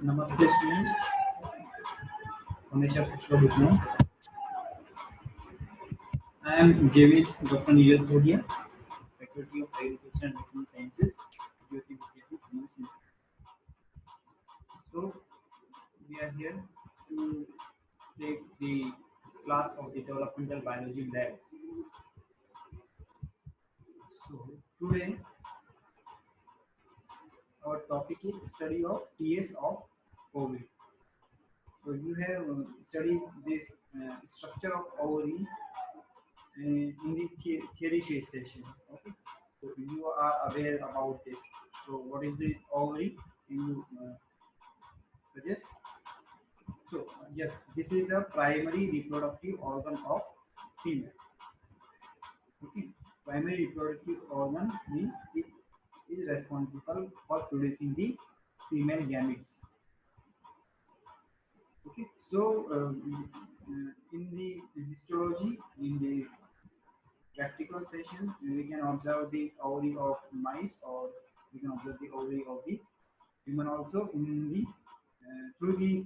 Namaste students, हमेशा खुश रहो दुनिया। I am JVS Dr. Neeraj Thodia, Faculty of Agriculture and Medical Sciences, Jyoti Vidyapith, University. So we are here to take the class of the Developmental Biology Lab. So today our topic is study of TS of ovary. So you have studied this structure of ovary in the theory session. Okay. So you are aware about this. So what is the ovary? Can you suggest? So yes, this is a primary reproductive organ of female. Okay, primary reproductive organ means it is responsible for producing the female gametes. Okay, so in the histology, in the practical session, we can observe the ovary of mice, or we can observe the ovary of the human also in the through the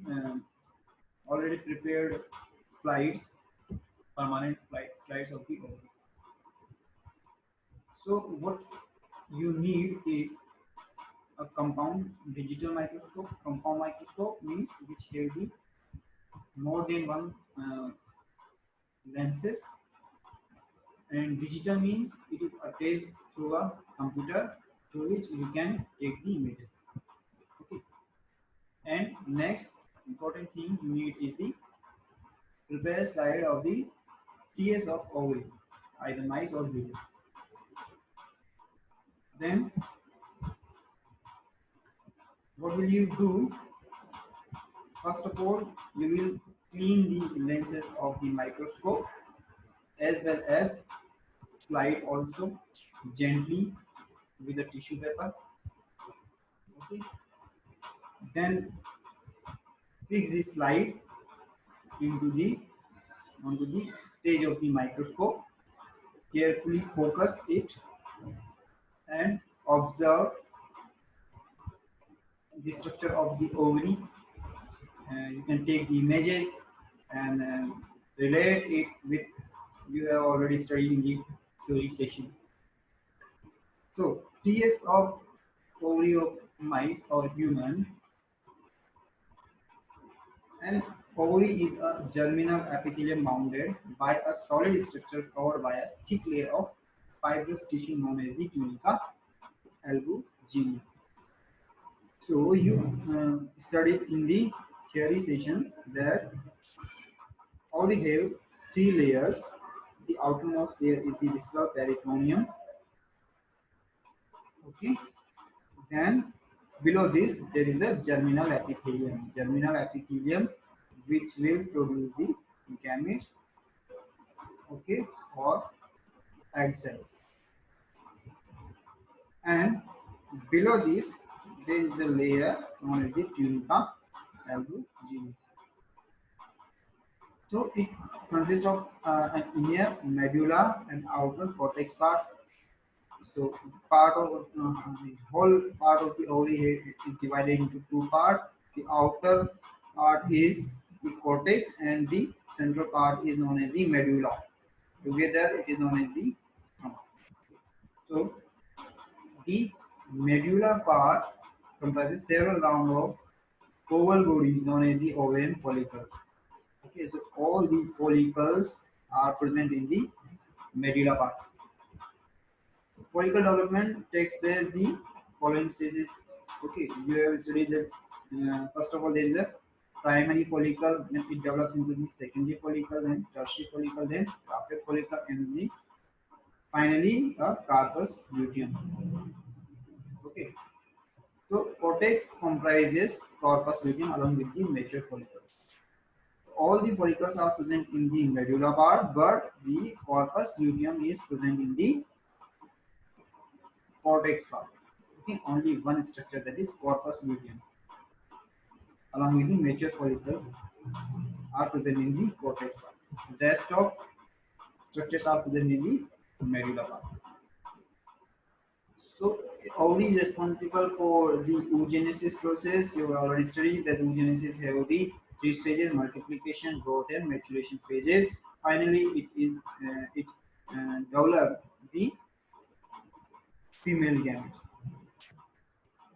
already prepared slides, permanent slides of the ovary. So what you need is a compound digital microscope. Compound microscope means which have the more than one lenses, and digital means it is attached through a computer through which you can take the images. Okay. And next important thing you need is the prepare slide of the TS of ovary, either mice or human. Then what will you do? First of all, you will clean the lenses of the microscope as well as slide also gently with a tissue paper. Okay. Then fix the slide into the onto the stage of the microscope. Carefully focus it and observe the structure of the ovary. You can take the images and relate it with you have already studied in the theory session. So TS of ovary of mice or human, and ovary is a germinal epithelium bounded by a solid structure covered by a thick layer of fibrous tissue known as the tunica albuginea. So you studied in the theory session that ovary have three layers. The outermost layer is the visceral peritoneum. Okay. Then below this there is a germinal epithelium. Germinal epithelium which will produce the gametes, okay, or egg cells. And below this there is the layer known as the tunica albuginea. So it consists of an inner medulla and outer cortex part. So part of the whole part of the ovary is divided into two parts. The outer part is the cortex, and the central part is known as the medulla. Together it is known as the trunk. So the medulla part comprises several round of oval bodies known as the ovarian follicles. Okay, so all the follicles are present in the medulla part. Follicle development takes place the following stages. Okay, you have studied that first of all there is a primary follicle, then it develops into the secondary follicle, then tertiary follicle, then rhaphe follicle, and the finally a corpus luteum. Okay, so cortex comprises corpus luteum along with the mature follicles. All the follicles are present in the medulla part, but the corpus luteum is present in the cortex part. Okay, only one structure, that is corpus luteum, along with the mature follicles are present in the cortex part. The rest of structures are present in the medulla part. So ovary is responsible for the oogenesis process. You have already studied that oogenesis have the three stages: multiplication, growth, and maturation phases. Finally, it develop the female gamete.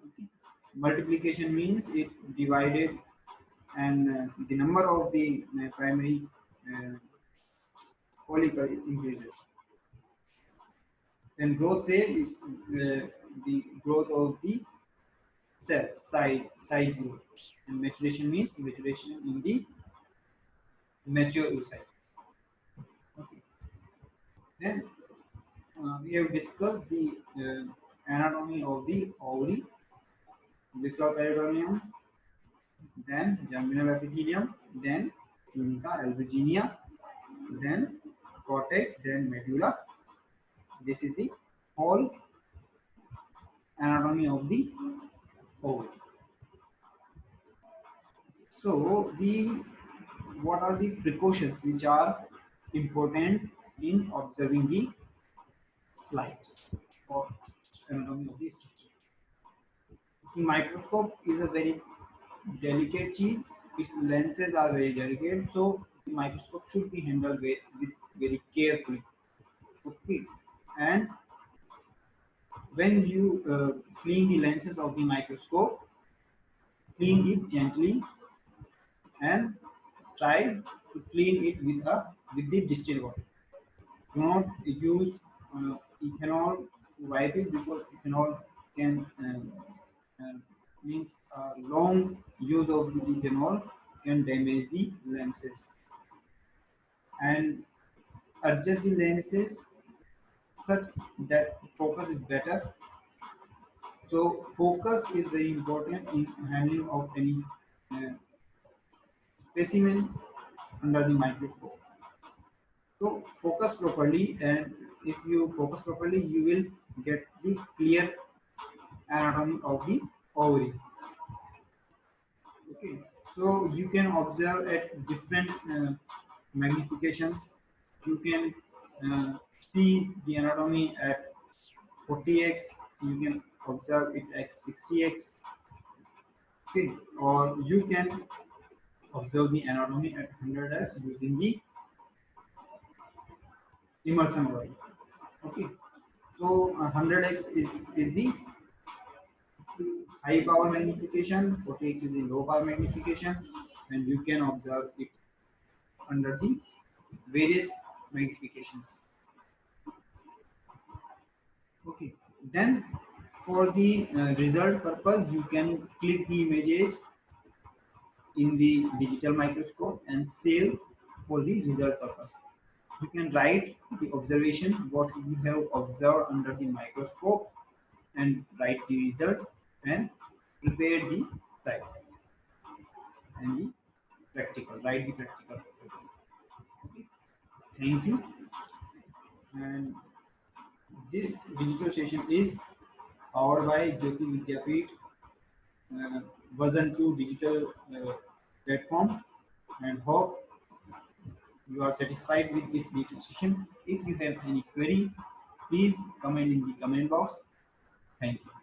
Okay. Multiplication means it divided, and the number of the primary uh, follicle increases. Then growth rate is the growth of the cell side view, and maturation means maturation in the mature oocyte. Okay. Then we have discussed the anatomy of the ovary, visceral peritoneum, then germinal epithelium, then tunica albuginea, then cortex, then medulla. This is the whole anatomy of the ovary. So the what are the precautions which are important in observing the slides or anatomy of the structure? The microscope is a very delicate cheese. Its lenses are very delicate, so the microscope should be handled with very carefully. Okay, and when you clean the lenses of the microscope, clean it gently and try to clean it with the distilled water. Do not use ethanol to wipe it, because ethanol can means long use of the ethanol can damage the lenses, and adjust the lenses such that focus is better. So focus is very important in handling of any uh, specimen under the microscope. So focus properly, and if you focus properly, you will get the clear anatomy of the ovary. Okay, so you can observe at different magnifications. You can see the anatomy at 40x. You can observe it at 60x. Okay, or you can observe the anatomy at 100x using the immersion oil. Okay, so 100x is the high power magnification, 40x is the low power magnification, and you can observe it under the various magnifications. Okay, then for the result purpose, you can click the images in the digital microscope and save for the result purpose. You can write the observation, what you have observed under the microscope, and write the result and prepare the site and the practical, write the practical. Okay. Thank you. And this digital session is powered by Jyoti Vidyapeeth uh, version 2 digital platform, and hope you are satisfied with this digital session. If you have any query, please comment in the comment box. Thank you.